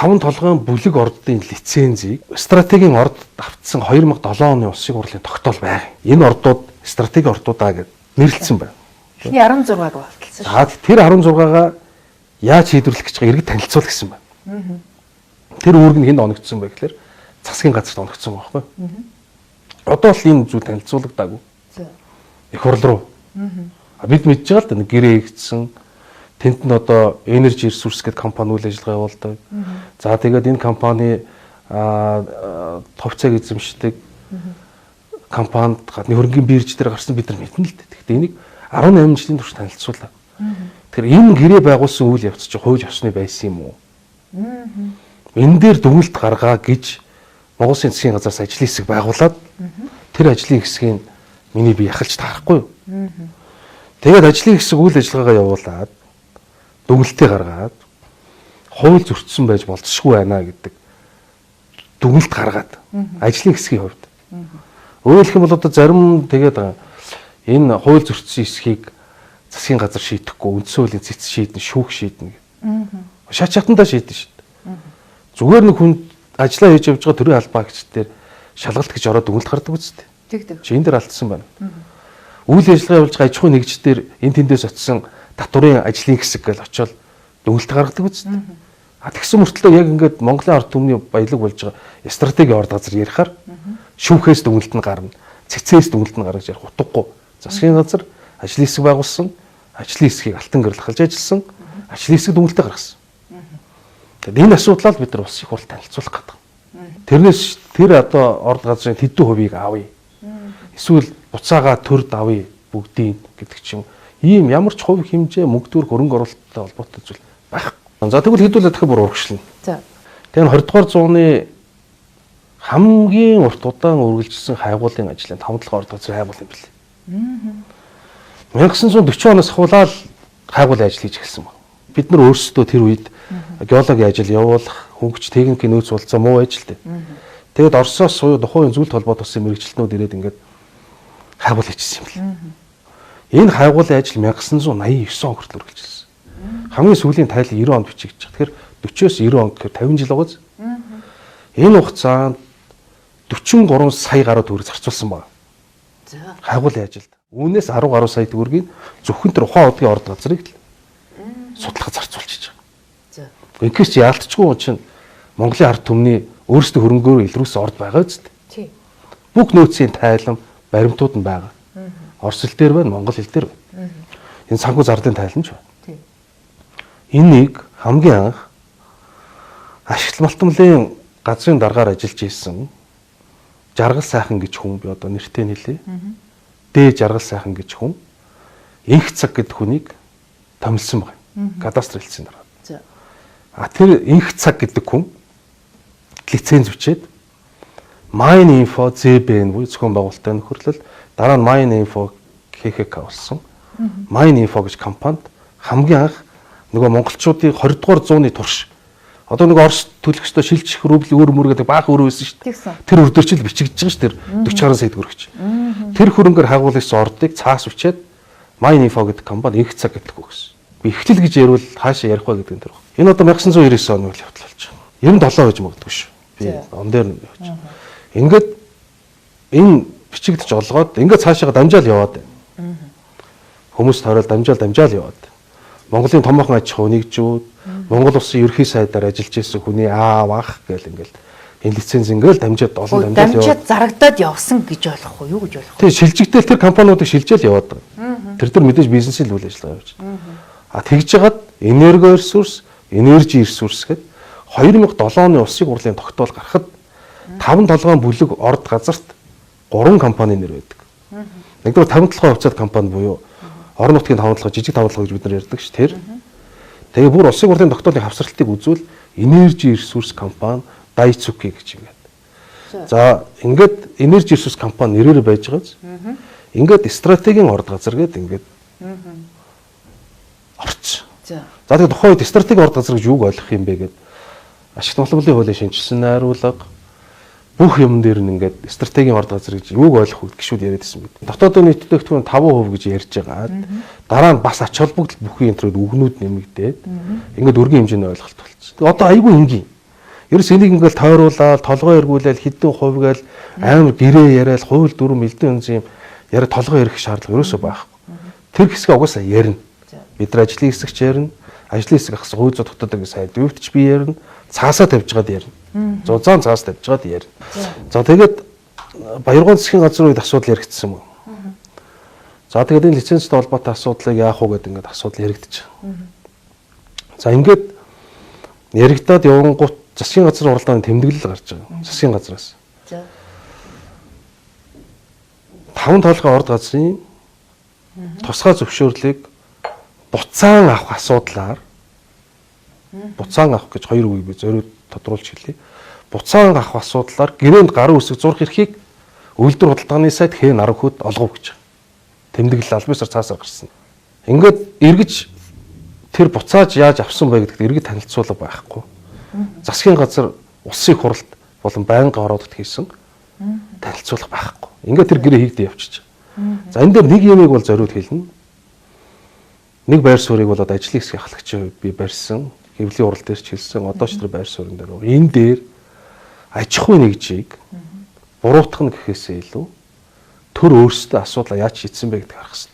5 толгойн бүлэг ордын лицензийг стратегийн орд авцсан 2007 оны улсын хурлын тогтоол байна. Энэ ордууд стратегийн ордуудаа гэж нэрлэлсэн байна. Эхний 16-г болтолсон шүү. Тэр 16-гаа яаж шийдвэрлэх гэж байгаа иргэд танилцуул гэсэн байна. Тэр үүрэг нь хэн оногдсон бэ гэхээр засгийн газарт оногдсон байхгүй. Одоо л энэ зүйл танилцуулагдаагүй. Их хурл руу. Бид мэдж байгаа л да гэрээ хийгдсэн. Тэнд нь одоо Energy Resource гэдэг компани үйл ажиллагаа явуулдаг. За тэгээд энэ компани товцоог эзэмшдэг компанид гадны хөрөнгөний бирж дээр гарсан бид нар мэднэ л дээ. Гэхдээ энийг 18 жилийн турш танилцуулаа. Тэгэхээр энэ гэрээ байгуулсан үйл явц чинь хууль ёсны байсан юм уу? Энэ дээр дүгнэлт гаргаа гэж Монгол Улсын засгийн газраас ажлын хэсэг байгуулад тэр ажлын хэсгийн миний би яхалж таарахгүй юу? Тэгээд ажлын хэсэг үйл ажиллагаагаа явуулаад дүгнэлтээ гаргаад хууль зөрчсөн байж болцсохгүй байна гэдэг дүгнэлт гаргаад ажлын хэсгийн хувьд. Өөрөөр хэлбэл одоо зарим тэгээд энэ хууль зөрчсөн хэсгийг засгийн газар шийдэхгүй үндсэн хуулийн цэц шийдэн шүүх шийднэ гэдэг. Шат шатандаа шийдэн шүү дээ. Зүгээр нэг хүн ажиллаа хийж явж байгаа төрийн албаа гэгчдэр шалгалт гэж ороод дүгнэлт гардаг үстэй. Тэгдэг. Чи энэ дээр алдсан байна. Үйл ажиллагаа явуулж байгаа аж ахуйн нэгждэр энэ тэндээс очисон татварын ажлын хэсэг гэж очиод дүгнэлт гаргадаг үстэй. Тэгсэн мөртлөө яг ингээд Монголын ард түмний баялаг болж байгаа стратегийн орд газар ярихаар шүүхээс дүгнэлт нь гарна. Цэцээс дүгнэлт нь гаргаж ярих утгагүй. Засгийн газар ажлын хэсэг байгуулсан, ажлын хэсгийг алтан гэрэл халж ажилласан, ажлын хэсэг дүгнэлтээ гаргасан. Тэгээд энэ асуудлаа бид нар улсын хурлд танилцуулах гэдэг. Тэрнээс тэр одоо орд газрын хэдэн хувийг авъя. Эсвэл буцаага төрд авъя бүгдийг гэдэг чинь ийм ямар ч хувь хэмжээ мөнгөтөр хөрөнгө оруулалттай холбоотой зүйл байхгүй. За тэгвэл хэдүүлээ дахин бүр урагшлна. За. Тэгээд 20 дугаар зууны хамгийн урт удаан үргэлжилсэн хайгуулын ажлын 5-7 орд газрын хайгуул юм билээ. 1940 оноос ахуулаад хайгуулын ажил хийж эхэлсэн байна. Бид нар өөрсдөө тэр үед геологийн ажил явуулах, хөнгөч техникийн нөөц болцоо муу ажил дээ. Тэгээд Оросоос тухайн зүйлт холбоот болсон мэрэгчлэнүүд ирээд ингээд хайгуул хийчихсэн юм билээ. Энэ хайгуулын ажил 1989 он хүртэл үргэлжилсэн. Хамгийн сүүлийн тайлан 90 онд бичигдэж байгаа. Тэгэхээр 40-оос 90 он гэхээр 50 жил байгаа. Энэ хугацаанд 43 сая гаруй төгрөг зарцуулсан байна. За. Хайгуулын ажилд. Үүнээс 10 гаруй сая төгрөгийг зөвхөн тэр ухаан одгийн орд газрыг л судлахад зарцуулчихж байгаа. За. Ингээш чи яалтчгүй чинь Монголын ард түмний өөрсдөө хөрөнгөөр илрүүлсэн орд байгаа үст. Тий. Бүх нөөцийн тайлан баримтууд нь байгаа. Орос хэл дээр байна, монгол хэл дээр байна. Энэ санхүү зардын тайлан ч байна. Тий. Энийг хамгийн анх ашигт малтмлын газрын даргаар ажиллаж исэн Жаргал сайхан гэж хүн би одоо нэртэй хэлье. Дэ Жаргал сайхан гэж хүн инх цаг гэдэг хүнийг томилсон байна. Кадастр хэлсэн дараа. За. Тэр инх цаг гэдэг хүн лиценз бичээд Mine Info ZBN буюу зохион байгуулалтын нөхөрлөл дараа нь Mine Info KHK болсон. Mine Info гэж компанид хамгийн анх нөгөө монголчуудын 20 дугаар зууны турш одоо нэг Орос төлөхчдөө шилжих рубль өөр мөр гэдэг баах өөр байсан шүү дээ. Тэр өрдөрчил бичигдэж байгаа шүү дээ. 40 сая төгрөгч. Тэр хөрөнгөөр хагуулсан ордыг цаас бичээд Mine Info гэдэг компани инх цаг гэдэг үг гэсэн. Би ихтэл гэж ярил хаашаа ярих вэ гэдэг энэ төр. Энэ одоо 1999 оны үйл явдал болж байгаа. 97 гэж магадгүй шүү. Би он дээр нь явж. Ингээд энэ бичигдэж олгоод ингээд цаашаа дамжаал яваад байна. Хүмүүс тойрол дамжаал яваад. Монголын томоохон аж ахуй нэгжүүд Монгол улсын ерхий сайдаар ажиллаж байсан хүний аав ах гэл ингээл энэ лиценз ингээл дамжаад олон дамжаад зарагдаад явсан гэж ойлгох уу юу гэж ойлгох вэ? Тэг шилжигдэл тэр компаниудыг шилжээл яваад байгаа. Тэр мэдээж бизнесийн үйл ажиллагаа явж байгаа. Тэгж жагаад Energy Resource гэдэг 2007 оны улсын хурлын тогтоол гарахад 5 толгойн бүлэг орд газарт 3 компани нэр байдаг. Нэгдүгээр 57 хувьцаат компани буюу орон нутгийн 5 жижиг 5 гэж бид нар ярьдаг ш. Тэр тэгээ бүр улсын хурлын тогтоолын хавсралтыг үзвэл Energy Resource компани Daisuke гэж юм байна. За ингээд Energy Resource компани нэрээр байж байгааз ингээд стратегийн орд газар гэдэг ингээд орч. За тэгээд тухайн үед стратегийн орд газар гэж юуг ойлгох юм бэ гэдэг ашигт малтмлын хуулийн шинжилсэн найруулга бүх юм дээр нь ингээд стратегийн орд газар гэж юуг ойлгох вэ гişүүд яриадсэн мэт. Дотоодын нийт дэвтгүүн 5% гэж ярьж байгаа. Дараа нь бас ач холбогдол бүхий энтрүүд үгнүүд нэмэгдээд ингээд өргөн хэмжээний ойлголт болчихсон. Одоо айгүй энгийн. Ерөөс энийг ингээл тойруулаад, толгой эргүүлээл, хідэн хувьгаал амар гэрээ яриад, хууль дүрм элдэн үнс юм яриад толгой ярих шаардлага ерөөсөө байхгүй. Тэр хэсгээ угаасаа ярина. Бид нар ажлын хэсэгч ярина. Ажлын хэсэг ахс хууль зүйн дотоодын сайн дэвтч би ярина. Цаасаа тавьжгаад ярина. Зузаан цаас тавьжгаад ярина. За тэгээд Баяргуун засгийн газрын үед асуудал яригдсан юм. За тэгээд энэ лицензтэй холбоотой асуудлыг яах вэ гэдэг ингээд асуудал яригдчих. За ингээд яригдаад явангуут засгийн газрын уралдааны тэмдэглэл гарч байгаа. Засгийн газраас. За. 5 толгой орд газрын тусгай зөвшөөрлийг буцаан авах асуудлаар буцаан авах гэж хоёр үгийг би зориуд тодруулж хэлье. Буцаан авах асуудлаар гэрээнд гарын үсэг зурх эрхийг үйлдвэр худалдааны сайд хэн арга хөд олгов гэж. Тэмдэглэл албан ёсоор цаасаар гарсан. Ингээд эргэж тэр буцааж яаж авсан бэ гэдэгт эргэж танилцуулга байхгүй. Засгийн газар улсын хурлд болон байнгын ородод хийсэн танилцуулга байхгүй. Ингээд тэр гэрээ хийгдээ явчихж. За энэ дээр нэг юмыг бол зориуд хэлнэ. Нэг байр суурийг бол одоо ажлын хэсгийн ахлагчид би барьсан. Хэвлэлийн урал дээр ч хэлсэн. Одоо ч тэр байр суурин дээр. Энэ дээр аж ахуй нэгжийг буруутгах нь гэхээсээ илүү төр өөрсдөө асуудлаа яаж шийдсэн бэ гэдгийг харах хэрэгтэй.